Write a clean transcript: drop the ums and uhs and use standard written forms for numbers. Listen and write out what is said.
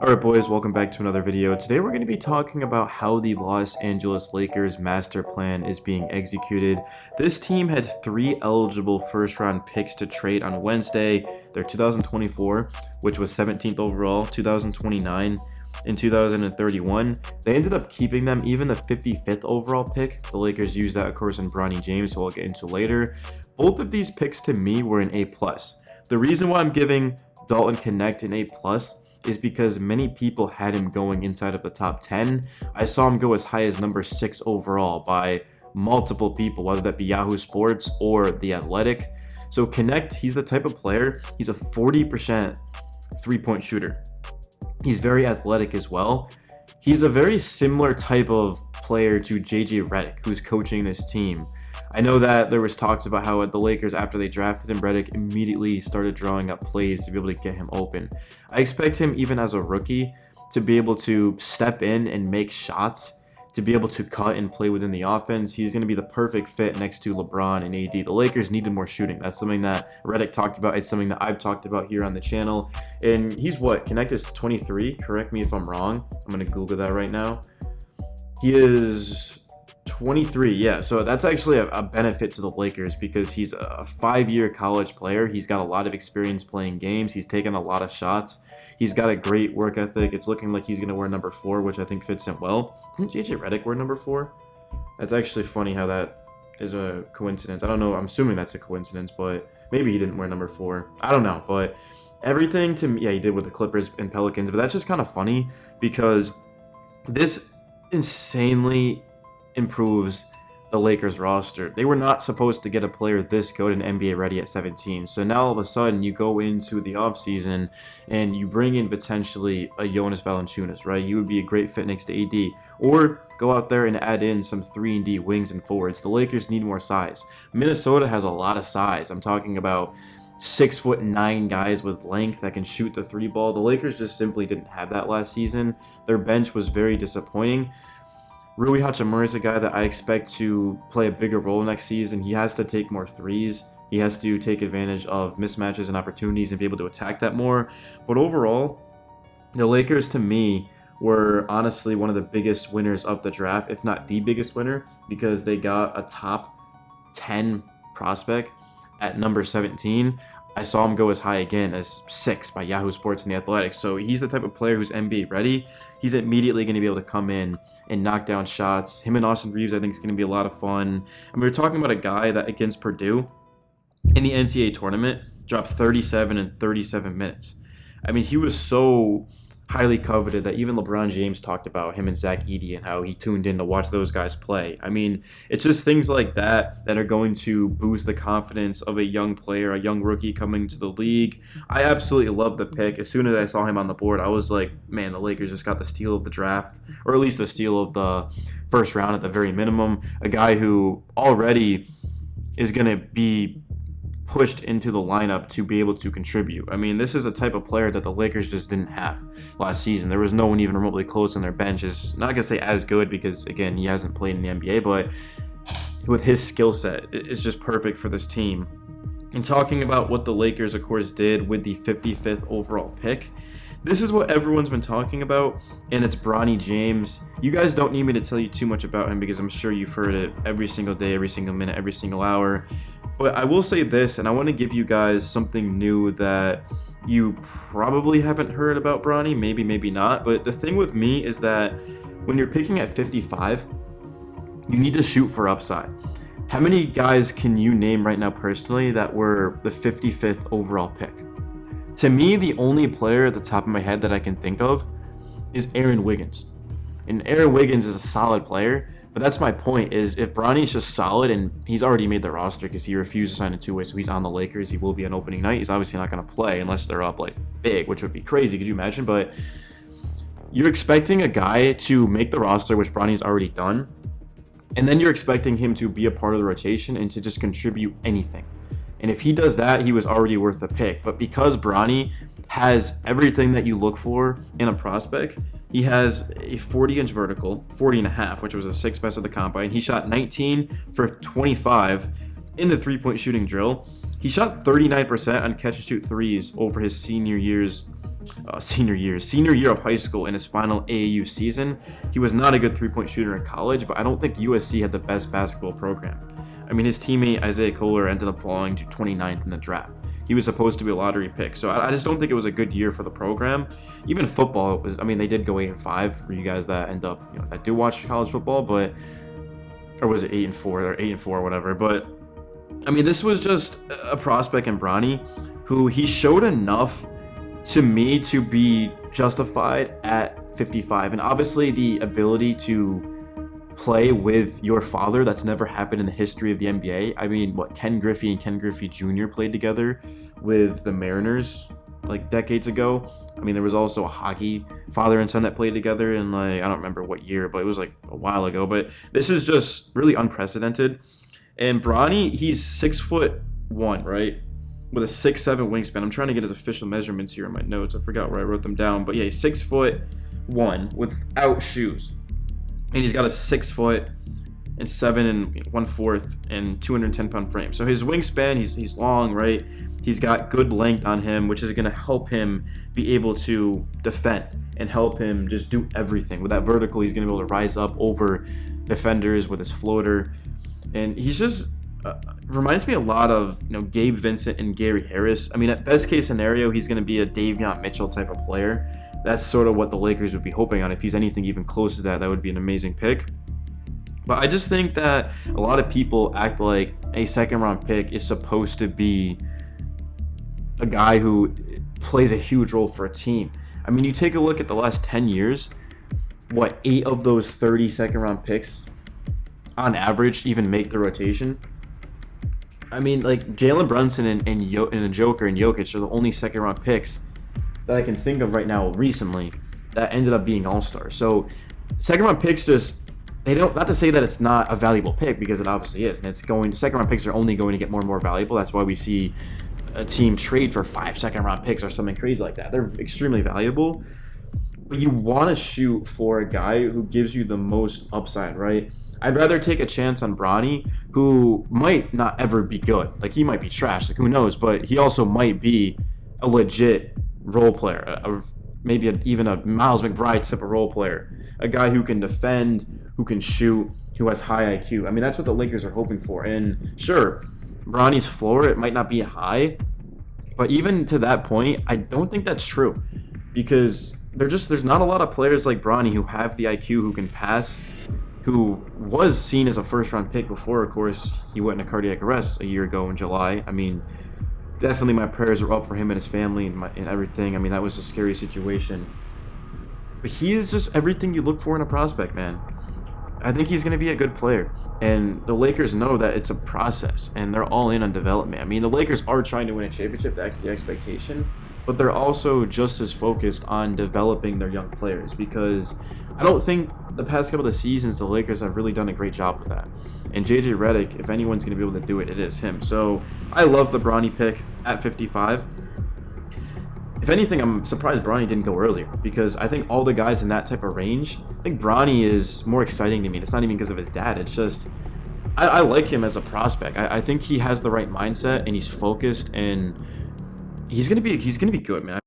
Alright boys, welcome back to another video. Today we're going to be talking about how the Los Angeles Lakers master plan is being executed. This team had 3 eligible first round picks to trade on Wednesday. Their 2024, which was 17th overall, 2029, and 2031. They ended up keeping them, even the 55th overall pick. The Lakers used that, of course, in Bronny James, who I'll get into later. Both of these picks to me were an A+. The reason why I'm giving Dalton Connect an A+ is because many people had him going inside of the top 10. I saw him go as high as number 6 overall by multiple people, whether that be Yahoo Sports or The Athletic. So Connect, he's the type of player, he's a 40% three-point shooter. He's very athletic as well. He's a very similar type of player to JJ Redick, who's coaching this team. I know that there was talks about how the Lakers, after they drafted him, Redick immediately started drawing up plays to be able to get him open. I expect him, even as a rookie, to be able to step in and make shots, to be able to cut and play within the offense. He's going to be the perfect fit next to LeBron and AD. The Lakers needed more shooting. That's something that Redick talked about. It's something that I've talked about here on the channel. And he's what? Connect is 23. Correct me if I'm wrong. I'm going to Google that right now. He is 23, yeah, so that's actually a benefit to the Lakers because he's a 5-year college player. He's got a lot of experience playing games. He's taken a lot of shots. He's got a great work ethic. It's looking like he's going to wear number 4, which I think fits him well. Didn't JJ Redick wear number 4? That's actually funny how that is a coincidence. I don't know. I'm assuming that's a coincidence, but maybe he didn't wear number 4. I don't know, but everything to me, yeah, he did with the Clippers and Pelicans, but that's just kind of funny because this insanely improves the Lakers roster. They were not supposed to get a player this good and NBA ready at 17. So now all of a sudden you go into the offseason and you bring in potentially a Jonas Valanciunas, right? You would be a great fit next to AD. Or go out there and add in some 3-and-D wings and forwards. The Lakers need more size. Minnesota has a lot of size. I'm talking about 6'9" guys with length that can shoot the 3 ball. The Lakers just simply didn't have that last season. Their bench was very disappointing. Rui Hachimura is a guy that I expect to play a bigger role next season. He has to take more threes. He has to take advantage of mismatches and opportunities and be able to attack that more. But overall, the Lakers, to me, were honestly one of the biggest winners of the draft, if not the biggest winner, because they got a top 10 prospect at number 17. I saw him go as high again as 6 by Yahoo Sports and The Athletic. So he's the type of player who's NBA ready. He's immediately going to be able to come in and knock down shots. Him and Austin Reeves, I think, is going to be a lot of fun. And we were talking about a guy that against Purdue in the NCAA tournament dropped 37 in 37 minutes. I mean, he was so highly coveted that even LeBron James talked about him and Zach Edey and how he tuned in to watch those guys play. I mean, it's just things like that that are going to boost the confidence of a young player, a young rookie coming to the league. I absolutely love the pick. As soon as I saw him on the board, I was like, man, the Lakers just got the steal of the draft, or at least the steal of the first round at the very minimum. A guy who already is going to be pushed into the lineup to be able to contribute. I mean, this is a type of player that the Lakers just didn't have last season. There was no one even remotely close on their bench. Is not gonna say as good because again, he hasn't played in the NBA, but with his skill set, it's just perfect for this team. And talking about what the Lakers, of course, did with the 55th overall pick, this is what everyone's been talking about, and it's Bronny James. You guys don't need me to tell you too much about him because I'm sure you've heard it every single day, every single minute, every single hour. But I will say this, and I want to give you guys something new that you probably haven't heard about Bronny, maybe not. But the thing with me is that when you're picking at 55, you need to shoot for upside. How many guys can you name right now personally that were the 55th overall pick? To me, the only player at the top of my head that I can think of is Aaron Wiggins. And Aaron Wiggins is a solid player, but that's my point, is if Bronny's just solid, and he's already made the roster because he refused to sign a 2-way, so he's on the Lakers. He will be on opening night. He's obviously not going to play unless they're up like big, which would be crazy. Could you imagine? But you're expecting a guy to make the roster, which Bronny's already done, and then you're expecting him to be a part of the rotation and to just contribute anything. And if he does that, he was already worth the pick. But because Bronny has everything that you look for in a prospect, he has a 40-inch vertical, 40.5, which was the 6th best of the combine. He shot 19 for 25 in the three-point shooting drill. He shot 39% on catch-and-shoot threes over his senior year's senior year of high school in his final AAU season. He was not a good three-point shooter in college, but I don't think USC had the best basketball program. I mean, his teammate Isaiah Kohler ended up falling to 29th in the draft. He was supposed to be a lottery pick, so I just don't think it was a good year for the program. Even football, it was. I mean, they did go 8-5 for you guys that end up, that do watch college football, but or was it 8-4 or 8-4 whatever? But I mean, this was just a prospect in Bronny, who he showed enough to me to be justified at 55, and obviously the ability to play with your father, that's never happened in the history of the NBA. I mean, Ken Griffey and Ken Griffey Jr. played together with the Mariners like decades ago. I mean, there was also a hockey father and son that played together in I don't remember what year, but it was like a while ago. But this is just really unprecedented. And Bronny, he's 6'1", right? With a 6'7" wingspan. I'm trying to get his official measurements here in my notes. I forgot where I wrote them down. But yeah, he's 6'1" without shoes. And he's got a 6'7" and 1/4 and 210-pound frame. So his wingspan, he's long, right? He's got good length on him, which is going to help him be able to defend and help him just do everything. With that vertical, he's going to be able to rise up over defenders with his floater. And he's just reminds me a lot of Gabe Vincent and Gary Harris. I mean, at best case scenario, he's going to be a Davion Mitchell type of player. That's sort of what the Lakers would be hoping on. If he's anything even close to that, that would be an amazing pick. But I just think that a lot of people act like a second-round pick is supposed to be a guy who plays a huge role for a team. I mean, you take a look at the last 10 years, 8 of those 30 second-round picks, on average, even make the rotation? I mean, Jalen Brunson and the Joker and Jokic are the only second-round picks that I can think of right now recently that ended up being all-stars. So second round picks they don't, not to say that it's not a valuable pick, because it obviously is, and second round picks are only going to get more and more valuable. That's why we see a team trade for 5 second round picks or something crazy like that. They're extremely valuable, but you want to shoot for a guy who gives you the most upside, right? I'd rather take a chance on Bronny, who might not ever be good. He might be trash, who knows, but he also might be a legit role player, maybe even a Miles McBride type of role player, a guy who can defend, who can shoot, who has high IQ. I mean, that's what the Lakers are hoping for. And sure, Bronny's floor, it might not be high, but even to that point, I don't think that's true, because there's not a lot of players like Bronny who have the IQ, who can pass, who was seen as a first-round pick before, of course, he went into cardiac arrest a year ago in July. I mean, definitely my prayers are up for him and his family and everything. I mean, that was a scary situation. But he is just everything you look for in a prospect, man. I think he's going to be a good player. And the Lakers know that it's a process, and they're all in on development. I mean, the Lakers are trying to win a championship. That's the expectation. But they're also just as focused on developing their young players, because I don't think the past couple of seasons the Lakers have really done a great job with that. And JJ Redick, if anyone's going to be able to do it, it is him. So I love the Bronny pick at 55. If anything, I'm surprised Bronny didn't go earlier, because I think all the guys in that type of range, I think Bronny is more exciting to me. It's not even because of his dad. It's just, I like him as a prospect. I think he has the right mindset, and he's focused, and he's gonna be good, man.